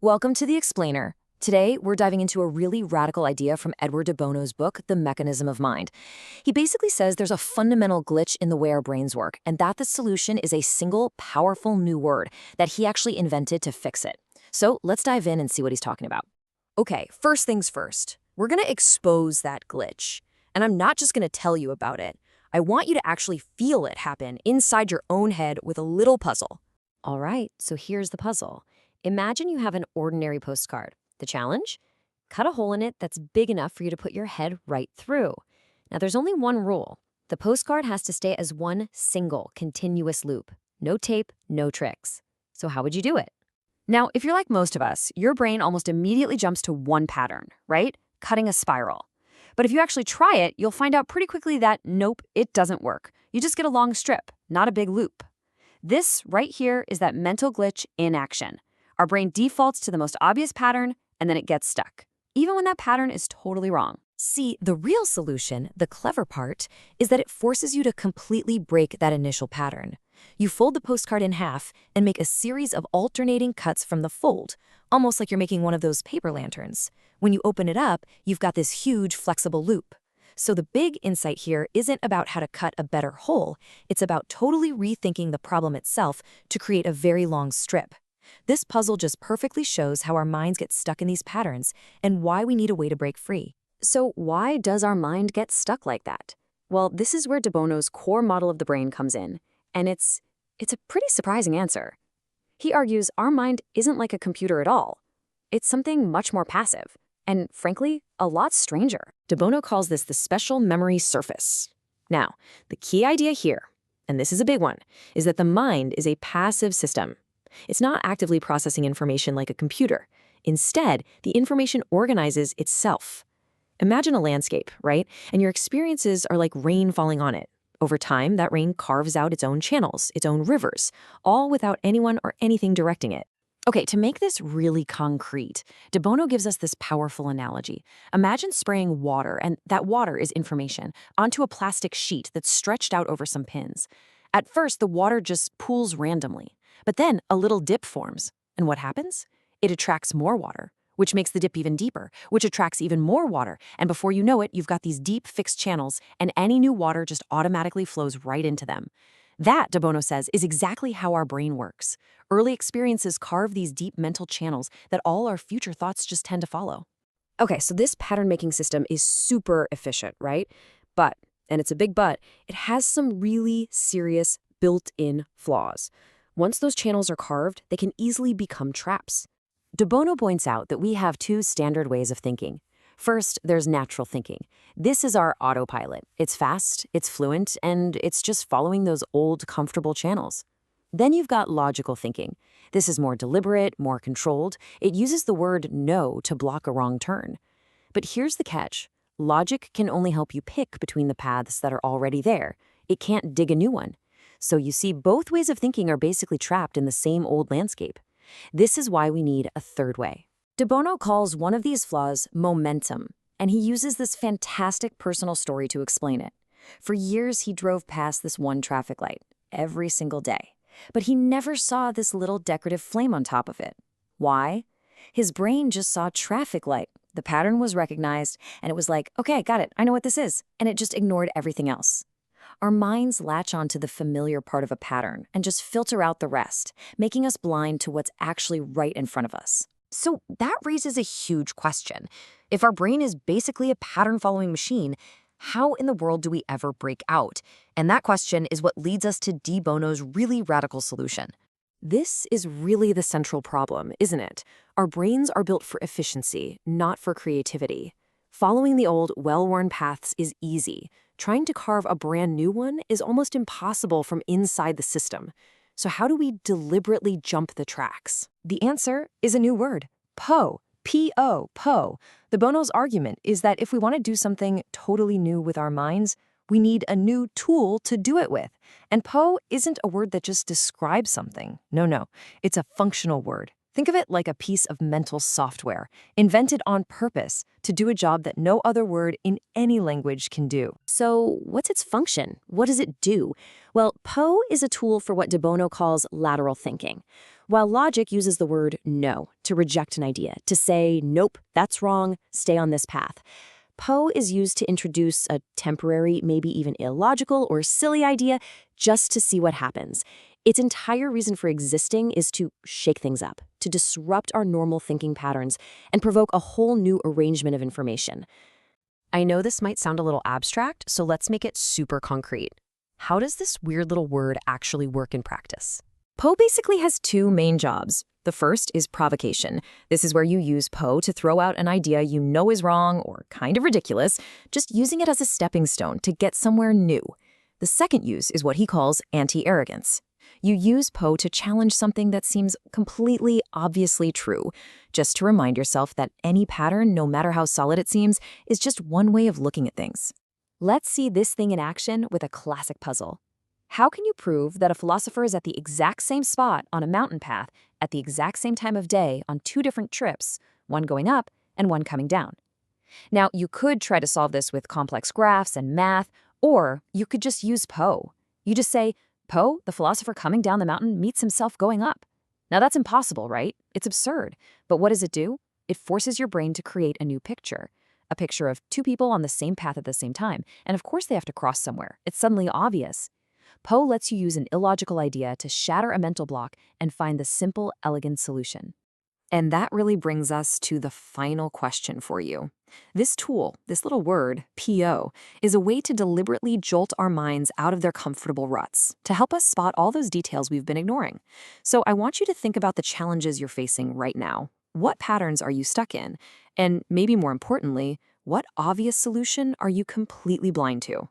Welcome to The Explainer. Today, we're diving into a really radical idea from Edward de Bono's book, The Mechanism of Mind. He basically says there's a fundamental glitch in the way our brains work, and that the solution is a single, powerful new word that he actually invented to fix it. So let's dive in and see what he's talking about. Okay, first things first. We're going to expose that glitch. And I'm not just going to tell you about it. I want you to actually feel it happen inside your own head with a little puzzle. All right, so here's the puzzle. Imagine you have an ordinary postcard. The challenge? Cut a hole in it that's big enough for you to put your head right through. Now, there's only one rule. The postcard has to stay as one single, continuous loop. No tape, no tricks. So how would you do it? Now, if you're like most of us, your brain almost immediately jumps to one pattern, right? Cutting a spiral. But if you actually try it, you'll find out pretty quickly that, nope, it doesn't work. You just get a long strip, not a big loop. This right here is that mental glitch in action. Our brain defaults to the most obvious pattern, and then it gets stuck, even when that pattern is totally wrong. See, the real solution, the clever part, is that it forces you to completely break that initial pattern. You fold the postcard in half and make a series of alternating cuts from the fold, almost like you're making one of those paper lanterns. When you open it up, you've got this huge, flexible loop. So the big insight here isn't about how to cut a better hole. It's about totally rethinking the problem itself to create a very long strip. This puzzle just perfectly shows how our minds get stuck in these patterns and why we need a way to break free. So why does our mind get stuck like that? Well, this is where de Bono's core model of the brain comes in, and it's a pretty surprising answer. He argues our mind isn't like a computer at all. It's something much more passive, and frankly, a lot stranger. De Bono calls this the special memory surface. Now, the key idea here, and this is a big one, is that the mind is a passive system. It's not actively processing information like a computer. Instead, the information organizes itself. Imagine a landscape, right? And your experiences are like rain falling on it. Over time, that rain carves out its own channels, its own rivers, all without anyone or anything directing it. Okay, to make this really concrete, de Bono gives us this powerful analogy. Imagine spraying water, and that water is information, onto a plastic sheet that's stretched out over some pins. At first, the water just pools randomly. But then a little dip forms. And what happens? It attracts more water, which makes the dip even deeper, which attracts even more water. And before you know it, you've got these deep fixed channels, and any new water just automatically flows right into them. That, de Bono says, is exactly how our brain works. Early experiences carve these deep mental channels that all our future thoughts just tend to follow. Okay, so this pattern-making system is super efficient, right? But, and it's a big but, it has some really serious built-in flaws. Once those channels are carved, they can easily become traps. De Bono points out that we have two standard ways of thinking. First, there's natural thinking. This is our autopilot. It's fast, it's fluent, and it's just following those old, comfortable channels. Then you've got logical thinking. This is more deliberate, more controlled. It uses the word no to block a wrong turn. But here's the catch. Logic can only help you pick between the paths that are already there. It can't dig a new one. So you see, both ways of thinking are basically trapped in the same old landscape. This is why we need a third way. De Bono calls one of these flaws momentum, and he uses this fantastic personal story to explain it. For years, he drove past this one traffic light every single day, but he never saw this little decorative flame on top of it. Why? His brain just saw traffic light. The pattern was recognized, and it was like, okay, got it, I know what this is, and it just ignored everything else. Our minds latch onto the familiar part of a pattern and just filter out the rest, making us blind to what's actually right in front of us. So that raises a huge question. If our brain is basically a pattern-following machine, how in the world do we ever break out? And that question is what leads us to de Bono's really radical solution. This is really the central problem, isn't it? Our brains are built for efficiency, not for creativity. Following the old, well-worn paths is easy. Trying to carve a brand new one is almost impossible from inside the system. So how do we deliberately jump the tracks? The answer is a new word, PO, P-O, PO. De Bono's argument is that if we want to do something totally new with our minds, we need a new tool to do it with. And PO isn't a word that just describes something. No, it's a functional word. Think of it like a piece of mental software, invented on purpose to do a job that no other word in any language can do. So what's its function? What does it do? Well, PO is a tool for what de Bono calls lateral thinking. while logic uses the word no to reject an idea, to say, nope, that's wrong, stay on this path. Poe is used to introduce a temporary, maybe even illogical or silly idea just to see what happens. Its entire reason for existing is to shake things up, to disrupt our normal thinking patterns, and provoke a whole new arrangement of information. I know this might sound a little abstract, so let's make it super concrete. How does this weird little word actually work in practice? Poe basically has two main jobs. The first is provocation. This is where you use Poe to throw out an idea you know is wrong or kind of ridiculous, just using it as a stepping stone to get somewhere new. The second use is what he calls anti-arrogance. You use Poe to challenge something that seems completely obviously true, just to remind yourself that any pattern, no matter how solid it seems, is just one way of looking at things. Let's see this thing in action with a classic puzzle. How can you prove that a philosopher is at the exact same spot on a mountain path at the exact same time of day on two different trips, one going up and one coming down? Now, you could try to solve this with complex graphs and math, or you could just use Poe. You just say, Poe, the philosopher coming down the mountain, meets himself going up. Now, that's impossible, right? It's absurd. But what does it do? It forces your brain to create a new picture. A picture of two people on the same path at the same time. And of course they have to cross somewhere. It's suddenly obvious. Poe lets you use an illogical idea to shatter a mental block and find the simple, elegant solution. And that really brings us to the final question for you. This tool, this little word, PO, is a way to deliberately jolt our minds out of their comfortable ruts, to help us spot all those details we've been ignoring. So I want you to think about the challenges you're facing right now. What patterns are you stuck in? And maybe more importantly, what obvious solution are you completely blind to?